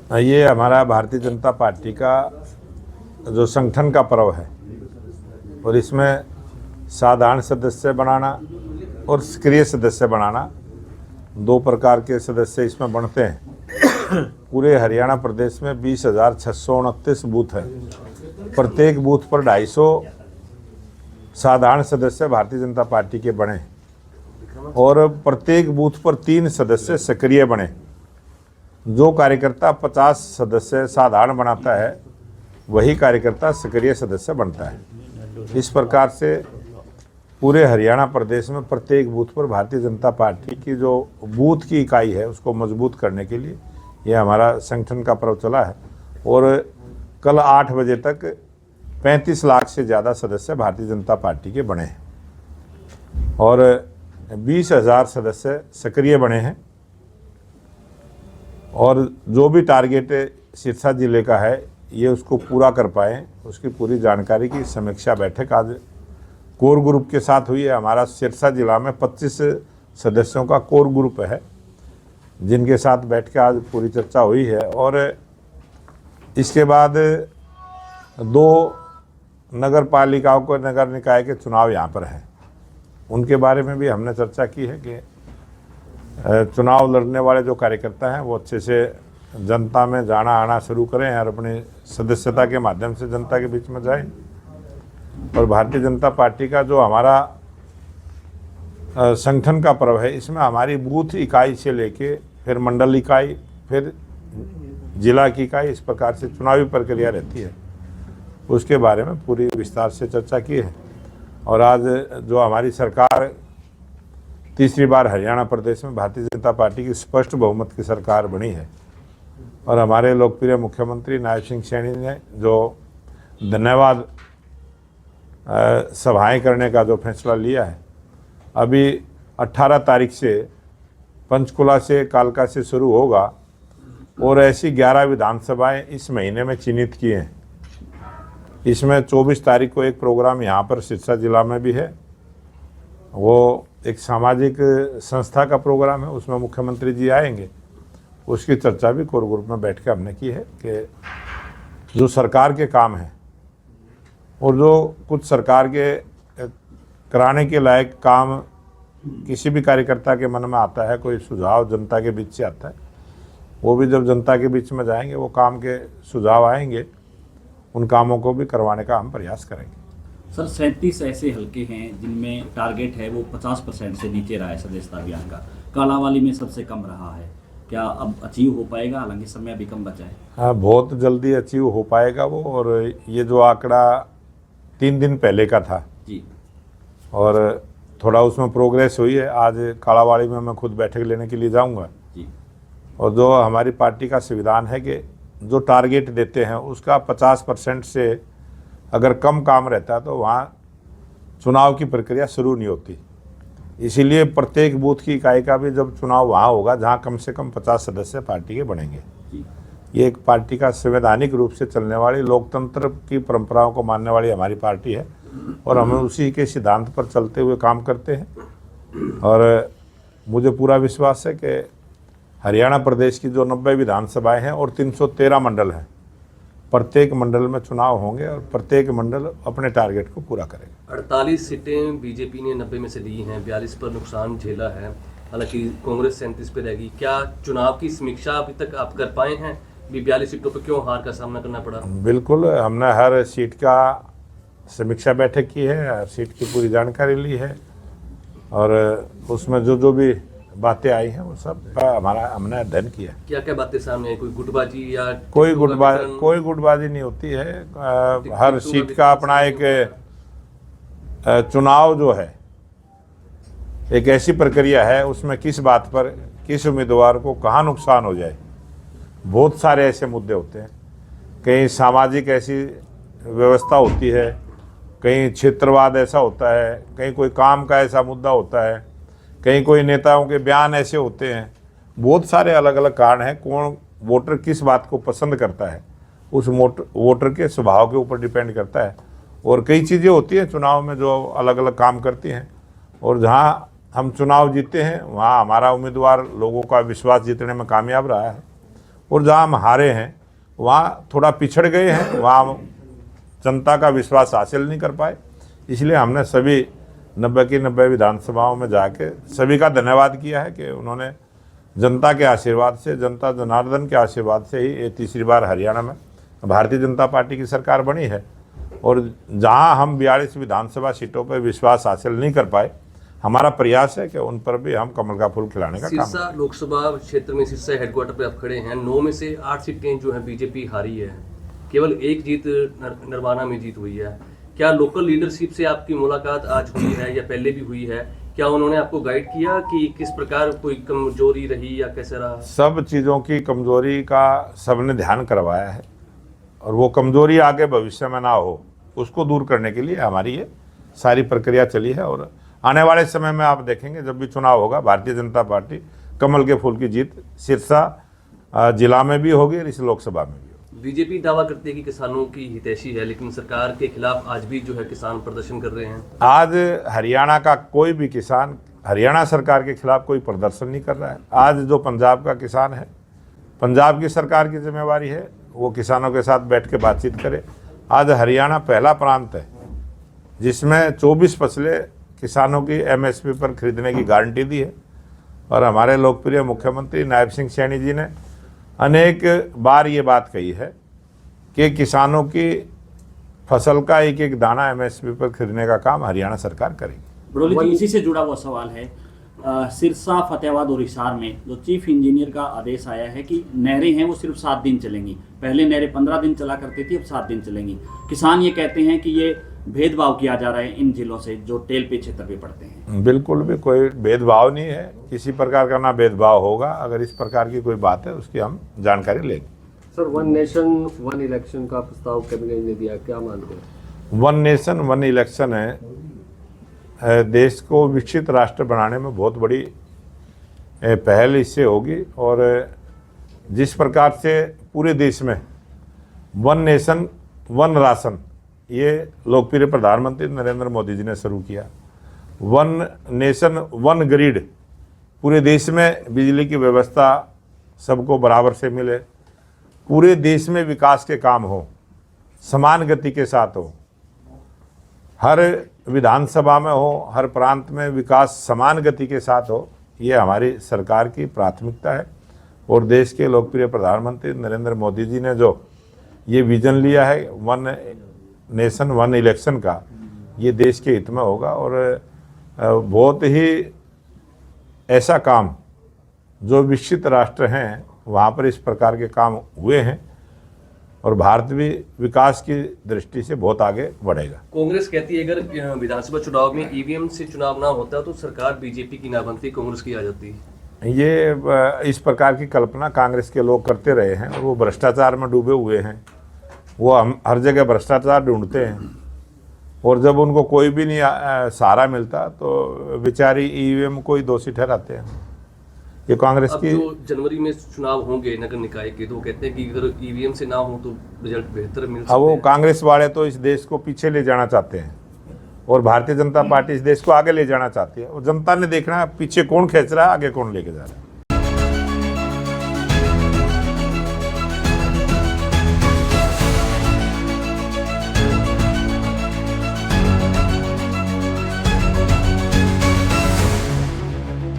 ये हमारा भारतीय जनता पार्टी का जो संगठन का पर्व है और इसमें साधारण सदस्य बनाना और सक्रिय सदस्य बनाना, दो प्रकार के सदस्य इसमें बनते हैं। पूरे हरियाणा प्रदेश में 20,629 बूथ है। प्रत्येक बूथ पर 250 साधारण सदस्य भारतीय जनता पार्टी के बने और प्रत्येक बूथ पर 3 सदस्य सक्रिय बने। जो कार्यकर्ता 50 सदस्य साधारण बनाता है वही कार्यकर्ता सक्रिय सदस्य बनता है। इस प्रकार से पूरे हरियाणा प्रदेश में प्रत्येक बूथ पर भारतीय जनता पार्टी की जो बूथ की इकाई है उसको मजबूत करने के लिए ये हमारा संगठन का पर्व चला है। और कल 8 बजे तक 35 लाख से ज़्यादा सदस्य भारतीय जनता पार्टी के बने हैं और 20,000 सदस्य सक्रिय बने हैं। और जो भी टारगेट सिरसा जिले का है ये उसको पूरा कर पाएँ, उसकी पूरी जानकारी की समीक्षा बैठक आज कोर ग्रुप के साथ हुई है। हमारा सिरसा जिला में 25 सदस्यों का कोर ग्रुप है जिनके साथ बैठ के आज पूरी चर्चा हुई है। और इसके बाद 2 नगर पालिकाओं को नगर निकाय के चुनाव यहाँ पर हैं, उनके बारे में भी हमने चर्चा की है कि चुनाव लड़ने वाले जो कार्यकर्ता हैं वो अच्छे से जनता में जाना आना शुरू करें और अपनी सदस्यता के माध्यम से जनता के बीच में जाएं। और भारतीय जनता पार्टी का जो हमारा संगठन का पर्व है इसमें हमारी बूथ इकाई से लेके फिर मंडल इकाई फिर जिला की इकाई, इस प्रकार से चुनावी प्रक्रिया रहती है, उसके बारे में पूरी विस्तार से चर्चा की है। और आज जो हमारी सरकार तीसरी बार हरियाणा प्रदेश में भारतीय जनता पार्टी की स्पष्ट बहुमत की सरकार बनी है और हमारे लोकप्रिय मुख्यमंत्री नायब सिंह सैनी ने जो धन्यवाद सभाएं करने का जो फैसला लिया है, अभी 18 तारीख से पंचकुला से कालका से शुरू होगा और ऐसी 11 विधानसभाएं इस महीने में चिन्हित की हैं। इसमें 24 तारीख को एक प्रोग्राम यहाँ पर सिरसा जिला में भी है, वो एक सामाजिक संस्था का प्रोग्राम है, उसमें मुख्यमंत्री जी आएंगे। उसकी चर्चा भी कोर ग्रुप में बैठ के हमने की है कि जो सरकार के काम हैं और जो कुछ सरकार के कराने के लायक काम किसी भी कार्यकर्ता के मन में आता है, कोई सुझाव जनता के बीच से आता है, वो भी जब जनता के बीच में जाएंगे वो काम के सुझाव आएंगे, उन कामों को भी करवाने का हम प्रयास करेंगे। सर 37 ऐसे हलके हैं जिनमें टारगेट है वो 50% से नीचे रहा है सदस्यता अभियान का, कालावाली में सबसे कम रहा है, क्या अब अचीव हो पाएगा? हालांकि समय अभी कम बचा है। हाँ, बहुत जल्दी अचीव हो पाएगा वो। और ये जो आंकड़ा 3 दिन पहले का था जी, और थोड़ा उसमें प्रोग्रेस हुई है। आज कालावाड़ी में मैं खुद बैठक लेने के लिए जाऊंगा जी। और जो हमारी पार्टी का संविधान है कि जो टारगेट देते हैं उसका 50% से अगर कम काम रहता है तो वहाँ चुनाव की प्रक्रिया शुरू नहीं होती। इसीलिए प्रत्येक बूथ की इकाई का भी जब चुनाव वहाँ होगा जहाँ कम से कम 50 सदस्य पार्टी के बनेंगे। ये एक पार्टी का संवैधानिक रूप से चलने वाली, लोकतंत्र की परंपराओं को मानने वाली हमारी पार्टी है और हम उसी के सिद्धांत पर चलते हुए काम करते हैं। और मुझे पूरा विश्वास है कि हरियाणा प्रदेश की जो 90 विधानसभाएं हैं और 313 मंडल हैं, प्रत्येक मंडल में चुनाव होंगे और प्रत्येक मंडल अपने टारगेट को पूरा करेगा। 48 सीटें बीजेपी ने 90 में से ली हैं, 42 पर नुकसान झेला है, हालांकि कांग्रेस 37 पे रहेगी। क्या चुनाव की समीक्षा अभी तक आप कर पाए हैं? 42 सीटों पर क्यों हार का सामना करना पड़ा? बिल्कुल, हमने हर सीट का समीक्षा बैठक की है, हर सीट की पूरी जानकारी ली है और उसमें जो भी बातें आई हैं वो सब का हमने अध्ययन किया। क्या क्या बातें सामने आई? कोई गुटबाजी या कोई गुटबाजी नहीं होती है। हर सीट का अपना एक चुनाव जो है एक ऐसी प्रक्रिया है, उसमें किस बात पर किस उम्मीदवार को कहाँ नुकसान हो जाए, बहुत सारे ऐसे मुद्दे होते हैं। कहीं सामाजिक ऐसी व्यवस्था होती है, कहीं क्षेत्रवाद ऐसा होता है, कहीं कोई काम का ऐसा मुद्दा होता है, कहीं कोई नेताओं के बयान ऐसे होते हैं। बहुत सारे अलग अलग कारण हैं। कौन वोटर किस बात को पसंद करता है उस वोटर के स्वभाव के ऊपर डिपेंड करता है। और कई चीज़ें होती हैं चुनाव में जो अलग अलग काम करती हैं और जहाँ हम चुनाव जीते हैं वहाँ हमारा उम्मीदवार लोगों का विश्वास जीतने में कामयाब रहा है और जहाँ हम हारे हैं वहाँ थोड़ा पिछड़ गए हैं, वहाँ हम जनता का विश्वास हासिल नहीं कर पाए। इसलिए हमने सभी 90 की 90 विधानसभाओं में जाके सभी का धन्यवाद किया है कि उन्होंने जनता के आशीर्वाद से, जनता जनार्दन के आशीर्वाद से ही ये तीसरी बार हरियाणा में भारतीय जनता पार्टी की सरकार बनी है। और जहां हम 42 विधानसभा सीटों पर विश्वास हासिल नहीं कर पाए, हमारा प्रयास है कि उन पर भी हम कमल का फूल खिलाने का काम सिरसा करें। लोकसभा क्षेत्र में सिरसा हेडक्वार्टर पे आप खड़े हैं, 9 में से 8 सीटें जो है बीजेपी हारी है, केवल एक जीत नरवाना में जीत हुई है। क्या लोकल लीडरशिप से आपकी मुलाकात आज हुई है या पहले भी हुई है? क्या उन्होंने आपको गाइड किया कि किस प्रकार कोई कमजोरी रही या कैसे रहा? सब चीज़ों की कमजोरी का सबने ध्यान करवाया है, और वो कमजोरी आगे भविष्य में ना हो उसको दूर करने के लिए हमारी ये सारी प्रक्रिया चली है। और आने वाले समय में आप देखेंगे जब भी चुनाव होगा, भारतीय जनता पार्टी कमल के फूल की जीत सिरसा जिला में भी होगी और इस लोकसभा में भी होगी। बीजेपी दावा करती है कि किसानों की हितैषी है, लेकिन सरकार के खिलाफ आज भी जो है किसान प्रदर्शन कर रहे हैं। आज हरियाणा का कोई भी किसान हरियाणा सरकार के खिलाफ कोई प्रदर्शन नहीं कर रहा है। आज जो पंजाब का किसान है, पंजाब की सरकार की जिम्मेवारी है वो किसानों के साथ बैठ के बातचीत करे। आज हरियाणा पहला प्रांत है जिसमें 24 फसलें किसानों की एमएसपी पर खरीदने की गारंटी दी है। और हमारे लोकप्रिय मुख्यमंत्री नायब सिंह सैनी जी ने अनेक बार ये बात कही है कि किसानों की फसल का एक एक दाना एमएसपी पर खरीदने का काम हरियाणा सरकार करेगी। बड़ोली जी, इसी से जुड़ा हुआ सवाल है। सिरसा, फतेहाबाद और हिसार में जो चीफ इंजीनियर का आदेश आया है कि नहरें हैं वो सिर्फ 7 दिन चलेंगी। पहले नहरें 15 दिन चला करती थी, अब 7 दिन चलेंगी। किसान ये कहते हैं कि ये भेदभाव किया जा रहा है इन जिलों से जो टेल पे क्षेत्र पे पड़ते हैं। बिल्कुल भी कोई भेदभाव नहीं है, किसी प्रकार का ना भेदभाव होगा। अगर इस प्रकार की कोई बात है उसकी हम जानकारी लेंगे। सर, 1 नेशन 1 इलेक्शन का प्रस्ताव कैबिनेट ने दिया, क्या मानते हैं? 1 नेशन 1 इलेक्शन है देश को विकसित राष्ट्र बनाने में बहुत बड़ी पहल इससे होगी। और जिस प्रकार से पूरे देश में 1 नेशन 1 राशन ये लोकप्रिय प्रधानमंत्री नरेंद्र मोदी जी ने शुरू किया, 1 नेशन 1 ग्रिड, पूरे देश में बिजली की व्यवस्था सबको बराबर से मिले, पूरे देश में विकास के काम हो, समान गति के साथ हो, हर विधानसभा में हो, हर प्रांत में विकास समान गति के साथ हो, ये हमारी सरकार की प्राथमिकता है। और देश के लोकप्रिय प्रधानमंत्री नरेंद्र मोदी जी ने जो ये विजन लिया है 1 नेशन 1 इलेक्शन का, ये देश के हित में होगा। और बहुत ही ऐसा काम जो विकसित राष्ट्र हैं वहाँ पर इस प्रकार के काम हुए हैं, और भारत भी विकास की दृष्टि से बहुत आगे बढ़ेगा। कांग्रेस कहती है अगर विधानसभा चुनाव में ईवीएम से चुनाव ना होता तो सरकार बीजेपी की ना बनती, कांग्रेस की आ जाती। ये इस प्रकार की कल्पना कांग्रेस के लोग करते रहे हैं, और वो भ्रष्टाचार में डूबे हुए हैं। वो हम हर जगह भ्रष्टाचार ढूंढते हैं, और जब उनको कोई भी नहीं सहारा मिलता तो बेचारी ईवीएम को ही दोषी ठहराते हैं। ये कांग्रेस अब की जो जनवरी में चुनाव होंगे नगर निकाय के, तो वो कहते हैं कि अगर ईवीएम से ना हो तो रिजल्ट बेहतर मिल सकते अब वो हैं। कांग्रेस वाले तो इस देश को पीछे ले जाना चाहते हैं, और भारतीय जनता पार्टी इस देश को आगे ले जाना चाहती है। और जनता ने देखना है पीछे कौन खींच रहा है, आगे कौन लेके जा रहा है।